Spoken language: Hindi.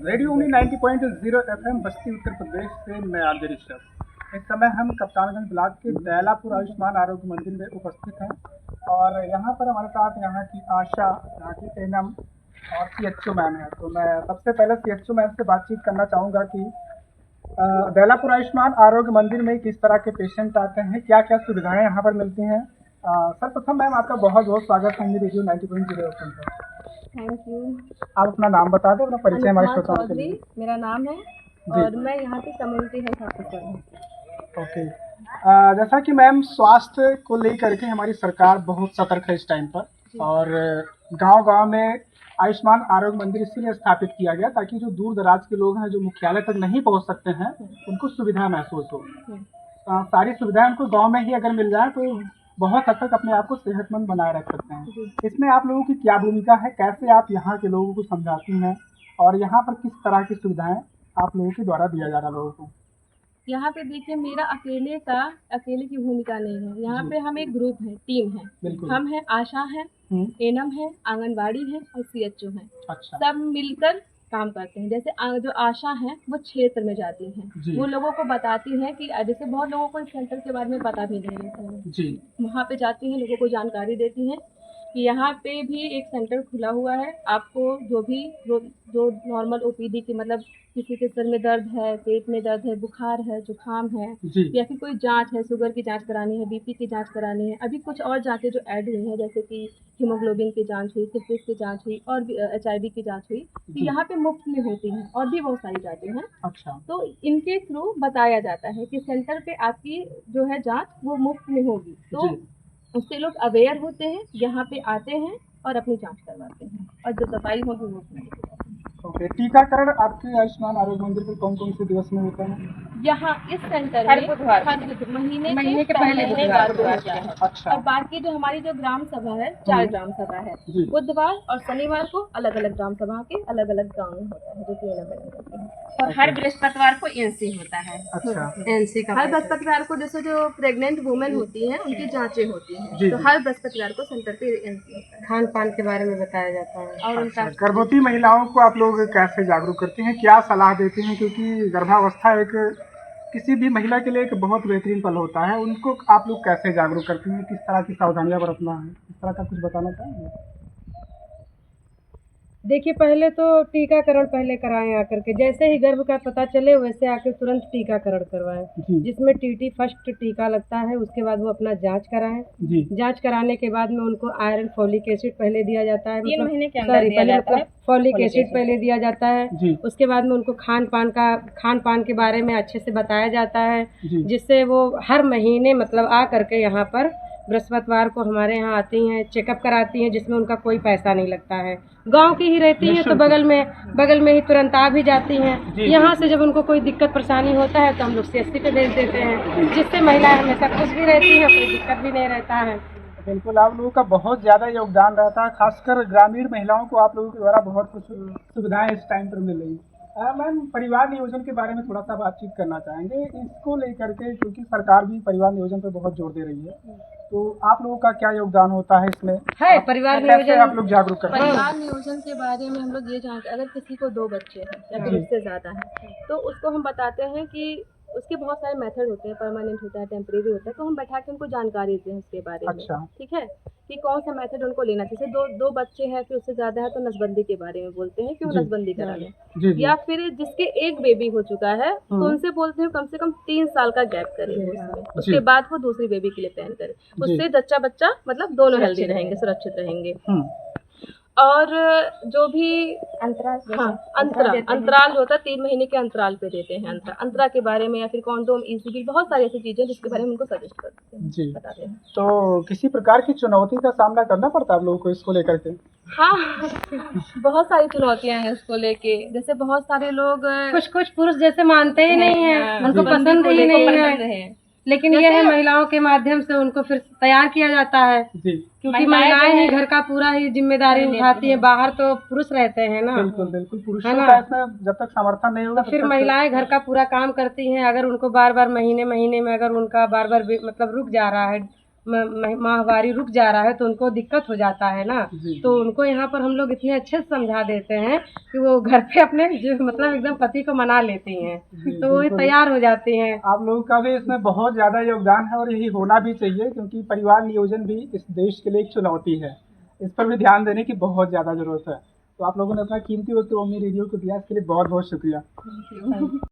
रेडियो उन्नी 90.0 FM बस्ती उत्तर प्रदेश से मैं आरजे ऋषभ। इस समय हम कप्तानगंज ब्लॉक के दैलापुर आयुष्मान आरोग्य मंदिर में उपस्थित हैं और यहाँ पर हमारे साथ यहाँ की आशा, यहाँ की एनम और सीएचओ मैम है। तो मैं सबसे पहले सीएचओ मैम से बातचीत करना चाहूँगा कि दैलापुर आयुष्मान आरोग्य मंदिर में किस तरह के पेशेंट आते हैं, क्या क्या सुविधाएं यहाँ पर मिलती हैं। सर्वप्रथम मैम आपका बहुत बहुत स्वागत है रेडियो 90.0 FM पर। Thank you. आप अपना नाम बता दें, अपना परिचय हमारे श्रोताओं के लिए। मेरा नाम है और मैं यहाँ की कम्युनिटी हेल्थ ऑफिसर हूँ। ओके, जैसा कि मैम स्वास्थ्य को लेकर के हमारी सरकार बहुत सतर्क है इस टाइम पर और गांव-गांव में आयुष्मान आरोग्य मंदिर इसीलिए स्थापित किया गया ताकि जो दूर दराज के लोग हैं जो मुख्यालय तक नहीं पहुंच सकते हैं उनको सुविधा महसूस हो। सारी सुविधाएं उनको गांव में ही अगर मिल जाए तो बहुत हद तक अपने आप को सेहतमंद बनाए रख सकते हैं। इसमें आप लोगों की क्या भूमिका है, कैसे आप यहाँ के लोगों को समझाती हैं और यहाँ पर किस तरह की सुविधाएं आप लोगों के द्वारा दिया जा रहा है लोगों को? यहाँ पे देखिए, मेरा अकेले की भूमिका नहीं है। यहाँ पे हम एक ग्रुप है, टीम है। हम हैं, आशा है, एनम है, आंगनबाड़ी है और सीएचओ है। अच्छा। सब मिलकर काम करते हैं। जैसे जो आशा है वो क्षेत्र में जाती हैं, वो लोगों को बताती हैं कि जैसे बहुत लोगों को इस सेंटर के बारे में पता भी नहीं रहता है जी। वहाँ पे जाती हैं, लोगों को जानकारी देती हैं कि यहाँ पे भी एक सेंटर खुला हुआ है। आपको जो नॉर्मल ओपीडी की, मतलब किसी के सर में दर्द है, पेट में दर्द है, बुखार है, जुकाम है या फिर कोई जांच है, शुगर की जांच करानी है, बीपी की जांच करानी है, अभी कुछ और जांचें जो ऐड हुई हैं जैसे कि हीमोग्लोबिन की जांच हुई, सिफिलिस की जांच हुई और HIV की जांच हुई, तो यहाँ पे मुफ्त में होती हैं और भी बहुत सारी जांचें हैं। अच्छा। तो इनके थ्रू बताया जाता है कि सेंटर पे आपकी जो है जांच वो मुफ्त में होगी, तो उससे लोग अवेयर होते हैं, यहाँ पे आते हैं और अपनी जांच करवाते हैं और जो दवाई होगी वो अपनी। ओके, टीकाकरण आपके आयुष्मान आरोग्य मंदिर पर कौन कौन से दिवस में होता है? यहाँ इस सेंटर में हर महीने के पहले बुधवार को होता है। अच्छा। और बाकी जो हमारी जो ग्राम सभा है, 4 ग्राम सभा है, बुधवार और शनिवार को अलग अलग ग्राम सभा के अलग अलग गाँव में होता है, जो कि अलग होती है। और हर बृहस्पतिवार को एनसी होता है। अच्छा। एनसी का हर बृहस्पतिवार को जैसे जो प्रेग्नेंट वुमेन होती हैं उनकी जांचें होती हैं, तो हर बृहस्पतिवार को सेंटर पे एनसी होता है। खान पान के बारे में बताया जाता है और उनका गर्भवती महिलाओं को आप लोग कैसे जागरूक करते हैं, क्या सलाह देते हैं? क्योंकि गर्भावस्था एक किसी भी महिला के लिए एक बहुत बेहतरीन पल होता है, उनको आप लोग कैसे जागरूक करते हैं, किस तरह की सावधानियां बरतना है, इस तरह का कुछ बताना चाहेंगे? देखिए, पहले तो टीकाकरण पहले कराएं आकर के, जैसे ही गर्भ का पता चले वैसे आके तुरंत टीकाकरण करवाएं, जिसमें टीटी फर्स्ट टीका लगता है। उसके बाद वो अपना जांच कराएं। जांच कराने के बाद में उनको आयरन फोलिक एसिड पहले दिया जाता है, 3 महीने के अंदर दिया जाता है। फोलिक एसिड पहले दिया जाता है। उसके बाद में उनको खान पान के बारे में अच्छे से बताया जाता है, जिससे वो हर महीने मतलब आ करके यहाँ पर बृहस्पतिवार को हमारे यहाँ आती हैं, चेकअप कराती हैं, जिसमें उनका कोई पैसा नहीं लगता है। गांव की ही रहती हैं तो बगल में ही तुरंत आ भी जाती हैं। यहाँ से जब उनको कोई दिक्कत परेशानी होता है तो हम लोग CSC पे भेज देते हैं, जिससे महिलाएं हमेशा खुश भी रहती हैं, कोई दिक्कत भी नहीं रहता है। बिल्कुल, आप लोगों का बहुत ज़्यादा योगदान रहता है, खासकर ग्रामीण महिलाओं को आप लोगों के द्वारा बहुत कुछ सुविधाएं इस टाइम पर मिल रही। मैम, परिवार नियोजन के बारे में थोड़ा सा बातचीत करना चाहेंगे इसको लेकर के, क्योंकि सरकार भी परिवार नियोजन पर बहुत जोर दे रही है, तो आप लोगों का क्या योगदान होता है इसमें? है परिवार नियोजन, आप लोग जागरूक करते हैं? परिवार नियोजन के बारे में हम लोग ये जानते हैं, अगर किसी को 2 बच्चे हैं या फिर उससे ज़्यादा है तो उसको हम बताते हैं कि उसके बहुत सारे मेथड होते हैं, परमानेंट होता है, टेम्परेरी होता है, तो हम बैठा के उनको जानकारी देते हैं उसके बारे में। अच्छा। ठीक है, कि कौन सा मेथड उनको लेना चाहिए। दो बच्चे हैं फिर उससे ज़्यादा है तो नसबंदी के बारे में बोलते हैं कि वो नसबंदी करा लें, या फिर जिसके एक बेबी हो चुका है तो उनसे बोलते हैं कम से कम 3 साल का गैप करें उसमें, उसके बाद वो दूसरी बेबी के लिए प्लान करें। उससे जच्चा बच्चा मतलब दोनों हेल्दी रहेंगे, सुरक्षित रहेंगे। और जो भी अंतराल होता है, 3 महीने के अंतराल पे देते हैं अंतरा के बारे में, या फिर कॉन्डोम, ECG, बहुत सारी ऐसी चीजें जिसके बारे में उनको सजेस्ट करते हैं जी, बताते हैं। तो किसी प्रकार की चुनौती का सामना करना पड़ता है आप लोगों को इसको लेकर के? हाँ बहुत सारी चुनौतियां हैं इसको लेके। जैसे बहुत सारे लोग कुछ पुरुष जैसे मानते ही नहीं है, उनको पसंद ही नहीं है, लेकिन ये है महिलाओं के माध्यम से उनको फिर तैयार किया जाता है, क्योंकि महिलाएं ही घर का पूरा ही जिम्मेदारी उठाती है, बाहर तो पुरुष रहते हैं ना। बिल्कुल पुरुषों का इसमें जब तक समर्थन नहीं होगा तो फिर महिलाएं घर का पूरा काम करती हैं। अगर उनको बार बार महीने में अगर उनका बार बार मतलब रुक जा रहा है माहवारी रुक जा रहा है तो उनको दिक्कत हो जाता है ना, तो उनको यहाँ पर हम लोग इतने अच्छे से समझा देते हैं कि वो घर पे अपने जो मतलब एकदम पति को मना लेती हैं, तो वो तैयार हो जाती हैं। आप लोगों का भी इसमें बहुत ज़्यादा योगदान है और यही होना भी चाहिए, क्योंकि परिवार नियोजन भी इस देश के लिए एक चुनौती है। इस पर भी ध्यान देने की बहुत ज़्यादा ज़रूरत है। तो आप लोगों ने अपना कीमती वक्त ओमी रेडियो को दिया, इसके लिए बहुत बहुत शुक्रिया।